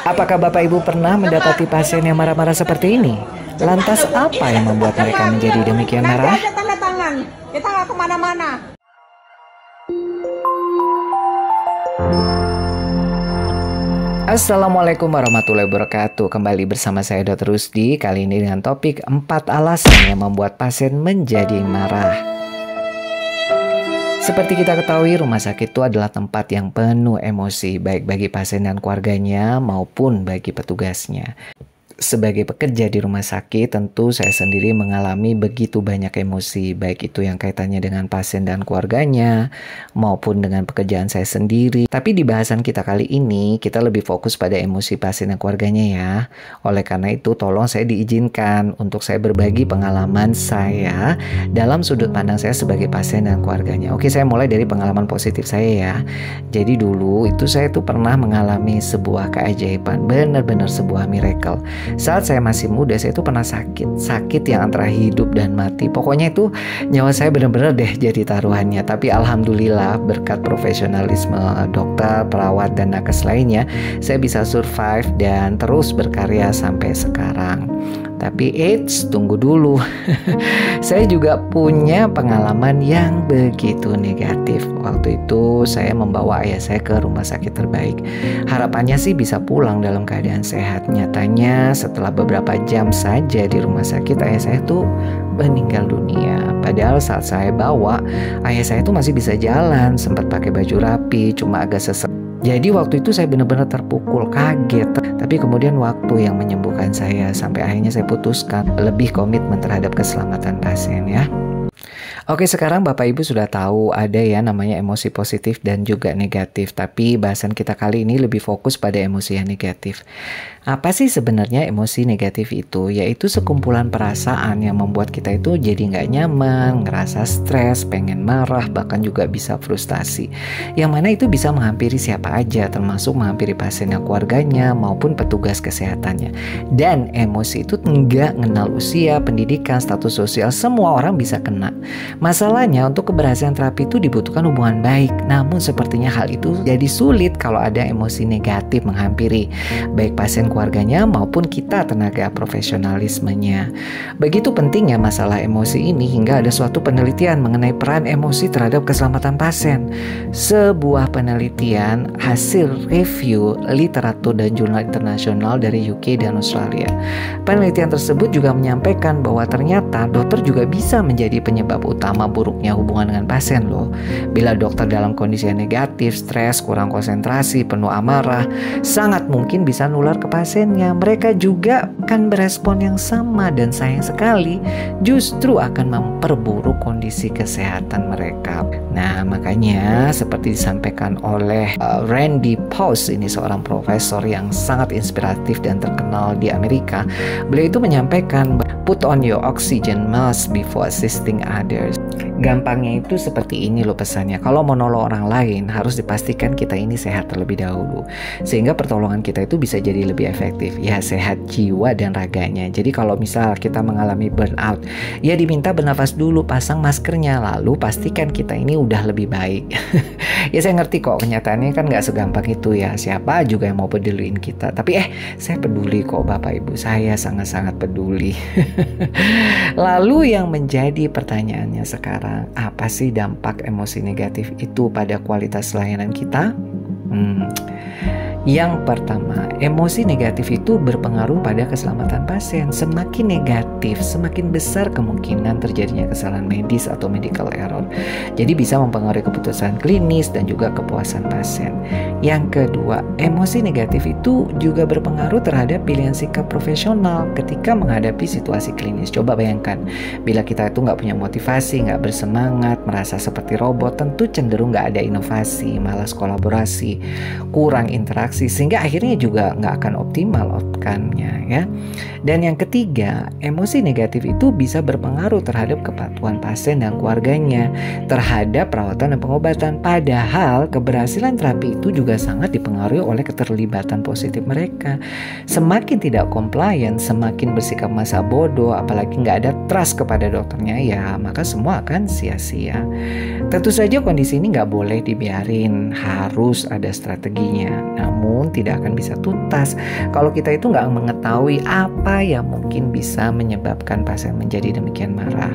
Apakah Bapak Ibu pernah mendapati pasien yang marah-marah seperti ini? Lantas apa yang membuat mereka menjadi demikian marah? Nanti aja tanda tangan, kita nggak kemana-mana. Assalamualaikum warahmatullahi wabarakatuh. Kembali bersama saya Dr. Rusdi. Kali ini dengan topik 4 alasan yang membuat pasien menjadi marah. Seperti kita ketahui, rumah sakit itu adalah tempat yang penuh emosi, baik bagi pasien dan keluarganya maupun bagi petugasnya. Sebagai pekerja di rumah sakit, tentu saya sendiri mengalami begitu banyak emosi, baik itu yang kaitannya dengan pasien dan keluarganya, maupun dengan pekerjaan saya sendiri. Tapi di bahasan kita kali ini, kita lebih fokus pada emosi pasien dan keluarganya ya. Oleh karena itu, tolong saya diizinkan untuk saya berbagi pengalaman saya dalam sudut pandang saya sebagai pasien dan keluarganya. Oke, saya mulai dari pengalaman positif saya ya. Jadi dulu itu saya tuh pernah mengalami sebuah keajaiban, benar-benar sebuah miracle. Saat saya masih muda, saya itu pernah sakit yang antara hidup dan mati. Pokoknya itu nyawa saya benar-benar deh jadi taruhannya. Tapi alhamdulillah berkat profesionalisme dokter, perawat, dan nakes lainnya, saya bisa survive dan terus berkarya sampai sekarang. Tapi tunggu dulu. Saya juga punya pengalaman yang begitu negatif. Waktu itu saya membawa ayah saya ke rumah sakit terbaik. Harapannya sih bisa pulang dalam keadaan sehat. Nyatanya setelah beberapa jam saja di rumah sakit, ayah saya tuh meninggal dunia. Padahal saat saya bawa, ayah saya tuh masih bisa jalan, sempat pakai baju rapi, cuma agak sesek. Jadi waktu itu saya benar-benar terpukul, kaget. Tapi kemudian waktu yang menyembuhkan saya, sampai akhirnya saya putuskan lebih komitmen terhadap keselamatan pasien ya. Oke, sekarang Bapak Ibu sudah tahu ada ya namanya emosi positif dan juga negatif. Tapi bahasan kita kali ini lebih fokus pada emosi yang negatif. Apa sih sebenarnya emosi negatif itu? Yaitu sekumpulan perasaan yang membuat kita itu jadi nggak nyaman, ngerasa stres, pengen marah, bahkan juga bisa frustasi. Yang mana itu bisa menghampiri siapa aja, termasuk menghampiri pasien dan keluarganya maupun petugas kesehatannya. Dan emosi itu nggak mengenal usia, pendidikan, status sosial, semua orang bisa kena. Masalahnya untuk keberhasilan terapi itu dibutuhkan hubungan baik. Namun sepertinya hal itu jadi sulit kalau ada emosi negatif menghampiri baik pasien keluarganya maupun kita tenaga profesionalismenya. Begitu pentingnya masalah emosi ini hingga ada suatu penelitian mengenai peran emosi terhadap keselamatan pasien. Sebuah penelitian hasil review literatur dan jurnal internasional dari UK dan Australia. Penelitian tersebut juga menyampaikan bahwa ternyata dokter juga bisa menjadi penyebab utama buruknya hubungan dengan pasien loh. Bila dokter dalam kondisi yang negatif, stres, kurang konsentrasi, penuh amarah, sangat mungkin bisa nular ke pasiennya. Mereka juga akan berespon yang sama dan sayang sekali justru akan memperburuk kondisi kesehatan mereka. Nah, makanya seperti disampaikan oleh Randy Pauss, ini seorang profesor yang sangat inspiratif dan terkenal di Amerika. Beliau itu menyampaikan, put on your oxygen mask before assisting others. Gampangnya itu seperti ini loh pesannya. Kalau mau nolong orang lain harus dipastikan kita ini sehat terlebih dahulu, sehingga pertolongan kita itu bisa jadi lebih efektif. Ya, sehat jiwa dan raganya. Jadi kalau misal kita mengalami burnout, ya diminta bernafas dulu, pasang maskernya, lalu pastikan kita ini udah lebih baik. Ya saya ngerti kok, kenyataannya kan gak segampang itu ya. Siapa juga yang mau peduliin kita. Tapi saya peduli kok Bapak Ibu. Saya sangat-sangat peduli. Lalu yang menjadi pertanyaannya sekarang, apa sih dampak emosi negatif itu pada kualitas layanan kita? Yang pertama, emosi negatif itu berpengaruh pada keselamatan pasien. Semakin negatif, semakin besar kemungkinan terjadinya kesalahan medis atau medical error. Jadi bisa mempengaruhi keputusan klinis dan juga kepuasan pasien. Yang kedua, emosi negatif itu juga berpengaruh terhadap pilihan sikap profesional ketika menghadapi situasi klinis. Coba bayangkan, bila kita itu nggak punya motivasi, nggak bersemangat, merasa seperti robot, tentu cenderung nggak ada inovasi, malas kolaborasi, kurang interaksi, sehingga akhirnya juga nggak akan optimal outcome-nya ya. Dan yang ketiga, emosi emosi negatif itu bisa berpengaruh terhadap kepatuhan pasien dan keluarganya terhadap perawatan dan pengobatan. Padahal keberhasilan terapi itu juga sangat dipengaruhi oleh keterlibatan positif mereka. Semakin tidak compliant, semakin bersikap masa bodoh, apalagi nggak ada trust kepada dokternya, ya maka semua akan sia-sia. Tentu saja kondisi ini nggak boleh dibiarin, harus ada strateginya. Namun tidak akan bisa tuntas kalau kita itu nggak mengetahui apa yang mungkin bisa menyebabkan pasien menjadi demikian marah.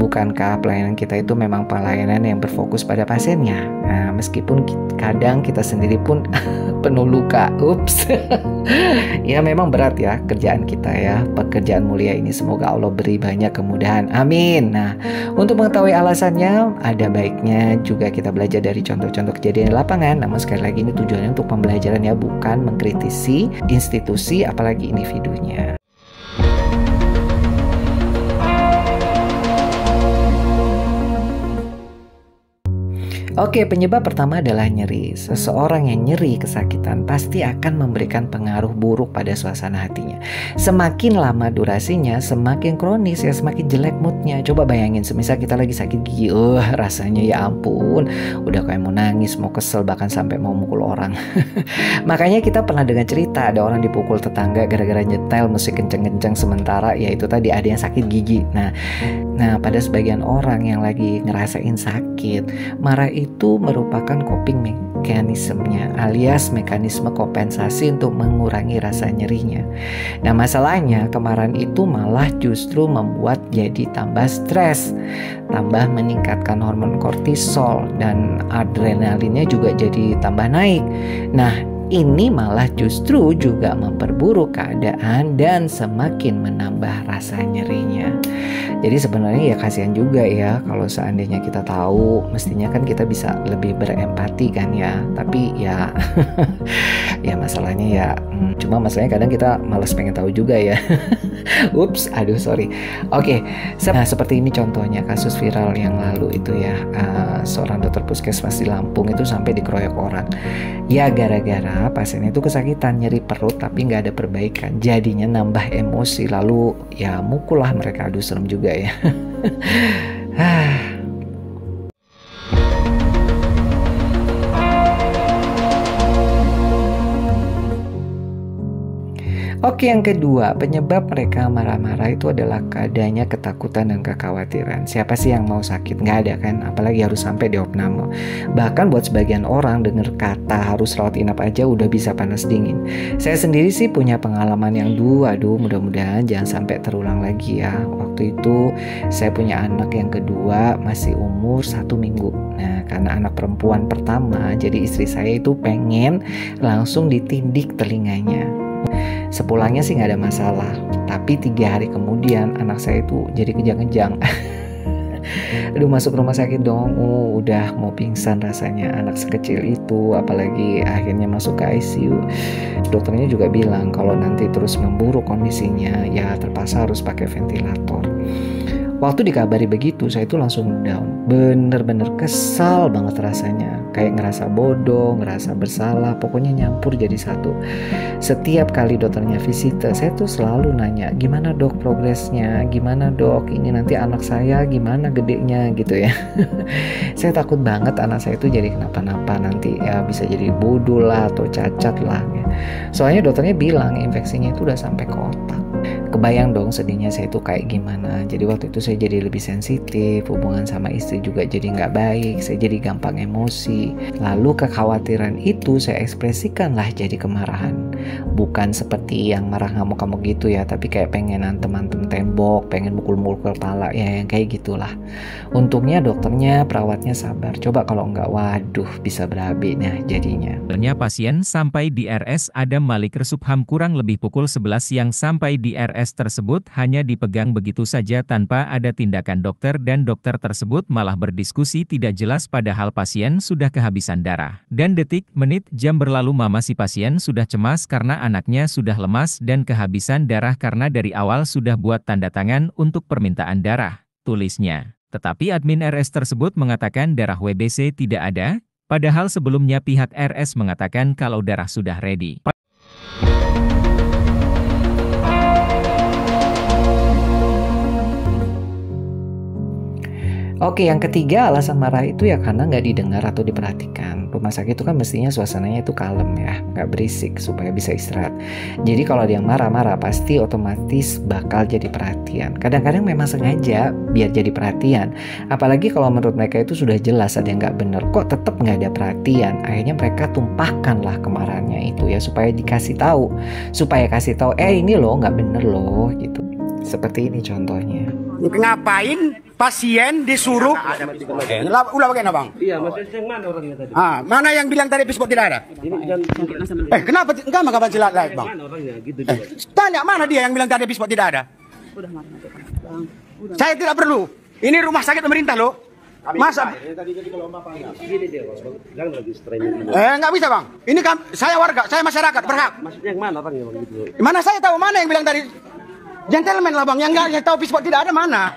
Bukankah pelayanan kita itu memang pelayanan yang berfokus pada pasiennya? Nah, meskipun kadang kita sendiri pun penuh luka. Ups. Ya memang berat ya kerjaan kita ya, pekerjaan mulia ini. Semoga Allah beri banyak kemudahan. Amin. Nah, untuk mengetahui alasannya, ada baiknya juga kita belajar dari contoh-contoh kejadian di lapangan. Namun sekali lagi ini tujuannya untuk pembelajaran ya, bukan mengkritisi institusi apalagi individunya. Oke, penyebab pertama adalah nyeri. Seseorang yang nyeri kesakitan pasti akan memberikan pengaruh buruk pada suasana hatinya. Semakin lama durasinya, semakin kronis ya, semakin jelek moodnya. Coba bayangin, semisal kita lagi sakit gigi, rasanya ya ampun, udah kayak mau nangis, mau kesel, bahkan sampai mau mukul orang. Makanya kita pernah dengar cerita ada orang dipukul tetangga gara-gara nyetel musik kenceng-kenceng sementara, yaitu tadi ada yang sakit gigi. Nah, pada sebagian orang yang lagi ngerasain sakit, marah itu merupakan coping mekanismenya, alias mekanisme kompensasi untuk mengurangi rasa nyerinya. Nah, masalahnya kemarahan itu malah justru membuat jadi tambah stres, tambah meningkatkan hormon kortisol, dan adrenalinnya juga jadi tambah naik. Nah, ini malah justru juga memperburuk keadaan dan semakin menambah rasa nyerinya. Jadi sebenarnya ya kasihan juga ya kalau seandainya kita tahu, mestinya kan kita bisa lebih berempati kan ya. Tapi ya ya masalahnya ya cuma masalahnya kadang kita malas pengen tahu juga ya. Ups, aduh sorry. Oke, nah seperti ini contohnya kasus viral yang lalu itu ya, seorang dokter puskesmas di Lampung itu sampai dikeroyok orang. Ya gara-gara pasiennya itu kesakitan, nyeri perut tapi nggak ada perbaikan, jadinya nambah emosi, lalu ya mukul lah mereka. Aduh serem juga ya. Oke, yang kedua, penyebab mereka marah-marah itu adalah adanya ketakutan dan kekhawatiran. Siapa sih yang mau sakit? Nggak ada kan? Apalagi harus sampai diopname. Bahkan buat sebagian orang dengar kata harus rawat inap aja udah bisa panas dingin. Saya sendiri sih punya pengalaman yang aduh mudah-mudahan jangan sampai terulang lagi ya. Waktu itu saya punya anak yang kedua masih umur 1 minggu. Nah, karena anak perempuan pertama, jadi istri saya itu pengen langsung ditindik telinganya. Sepulangnya sih nggak ada masalah, tapi 3 hari kemudian anak saya itu jadi kejang-kejang. Aduh, masuk rumah sakit dong, udah mau pingsan rasanya anak sekecil itu, apalagi akhirnya masuk ke ICU. Dokternya juga bilang kalau nanti terus memburuk kondisinya, ya terpaksa harus pakai ventilator. Waktu dikabari begitu, saya itu langsung down. Bener-bener kesal banget rasanya. Kayak ngerasa bodoh, ngerasa bersalah, pokoknya nyampur jadi satu. Setiap kali dokternya visit, saya tuh selalu nanya, gimana dok progresnya? Gimana dok, ini nanti anak saya gimana gedenya gitu ya. Saya takut banget anak saya itu jadi kenapa-napa, nanti ya bisa jadi bodoh lah atau cacat lah. Soalnya dokternya bilang infeksinya itu udah sampai ke otak. Kebayang dong sedihnya saya itu kayak gimana. Jadi waktu itu saya jadi lebih sensitif, hubungan sama istri juga jadi nggak baik, saya jadi gampang emosi. Lalu kekhawatiran itu saya ekspresikan lah jadi kemarahan. Bukan seperti yang marah ngamuk-ngamuk gitu ya, tapi kayak pengen antem-antem tembok, pengen mukul-mukul kepala, ya yang kayak gitulah. Untungnya dokternya, perawatnya sabar. Coba kalau nggak, waduh bisa berabe nah jadinya. Pasien sampai di RS Adam Malik Resubham kurang lebih pukul 11 siang sampai di RS tersebut hanya dipegang begitu saja tanpa ada tindakan dokter dan dokter tersebut malah berdiskusi tidak jelas padahal pasien sudah kehabisan darah. Dan detik, menit, jam berlalu mama si pasien sudah cemas karena anaknya sudah lemas dan kehabisan darah karena dari awal sudah buat tanda tangan untuk permintaan darah, tulisnya. Tetapi admin RS tersebut mengatakan darah WBC tidak ada, padahal sebelumnya pihak RS mengatakan kalau darah sudah ready. Oke, yang ketiga alasan marah itu ya karena nggak didengar atau diperhatikan. Rumah sakit itu kan mestinya suasananya itu kalem ya, nggak berisik supaya bisa istirahat. Jadi kalau ada yang marah-marah pasti otomatis bakal jadi perhatian. Kadang-kadang memang sengaja biar jadi perhatian. Apalagi kalau menurut mereka itu sudah jelas ada yang nggak bener, kok tetap nggak ada perhatian. Akhirnya mereka tumpahkanlah kemarahannya itu ya supaya dikasih tahu, ini loh nggak bener loh gitu. Seperti ini contohnya. Ngapain pasien disuruh? Ulah bagaimana bang? Iya, maksudnya yang mana orangnya tadi? Mana yang bilang tadi pispot tidak ada? Kenapa enggak maka jelas bang? Mana orangnya? Gitu juga. Tanya mana dia yang bilang tadi pispot tidak ada? Saya tidak perlu. Ini rumah sakit pemerintah loh. Masa? Gini dia, bang. Jangan lagi streaming. Nggak bisa bang. Ini kan saya warga, saya masyarakat berhak. Maksudnya yang mana orangnya bang? Gitu. Mana saya tahu mana yang bilang tadi? Gentleman lah bang, yang nggak tahu pispot tidak ada mana?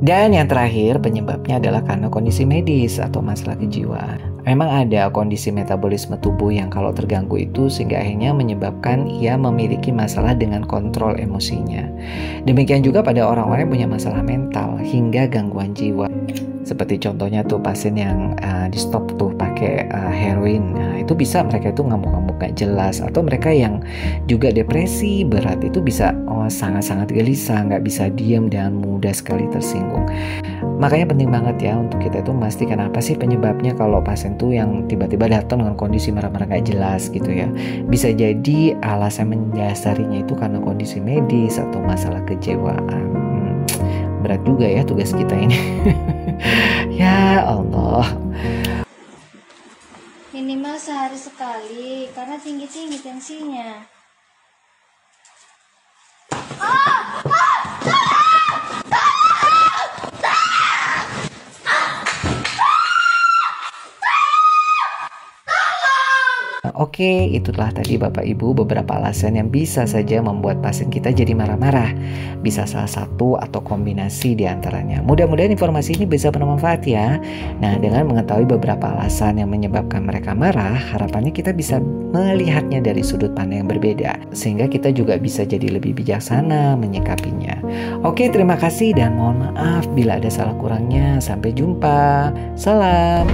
Dan yang terakhir penyebabnya adalah karena kondisi medis atau masalah kejiwaan. Memang ada kondisi metabolisme tubuh yang kalau terganggu itu sehingga akhirnya menyebabkan ia memiliki masalah dengan kontrol emosinya. Demikian juga pada orang-orang yang punya masalah mental hingga gangguan jiwa. Seperti contohnya tuh pasien yang di stop tuh pakai heroin. Nah, itu bisa mereka itu ngamuk-ngamuk gak jelas, atau mereka yang juga depresi berat itu bisa sangat-sangat gelisah, nggak bisa diam dan mudah sekali tersinggung. Makanya penting banget ya untuk kita itu memastikan apa sih penyebabnya kalau pasien tuh yang tiba-tiba datang dengan kondisi marah-marah gak jelas gitu ya. Bisa jadi alasan mendasarinya itu karena kondisi medis atau masalah kejiwaan. Berat juga ya tugas kita ini. Ya Allah. Minimal sehari sekali karena tinggi-tinggi tensinya. Oke, itulah tadi Bapak Ibu beberapa alasan yang bisa saja membuat pasien kita jadi marah-marah. Bisa salah satu atau kombinasi di antaranya. Mudah-mudahan informasi ini bisa bermanfaat ya. Nah, dengan mengetahui beberapa alasan yang menyebabkan mereka marah, harapannya kita bisa melihatnya dari sudut pandang yang berbeda. Sehingga kita juga bisa jadi lebih bijaksana menyikapinya. Oke, terima kasih dan mohon maaf bila ada salah kurangnya. Sampai jumpa. Salam.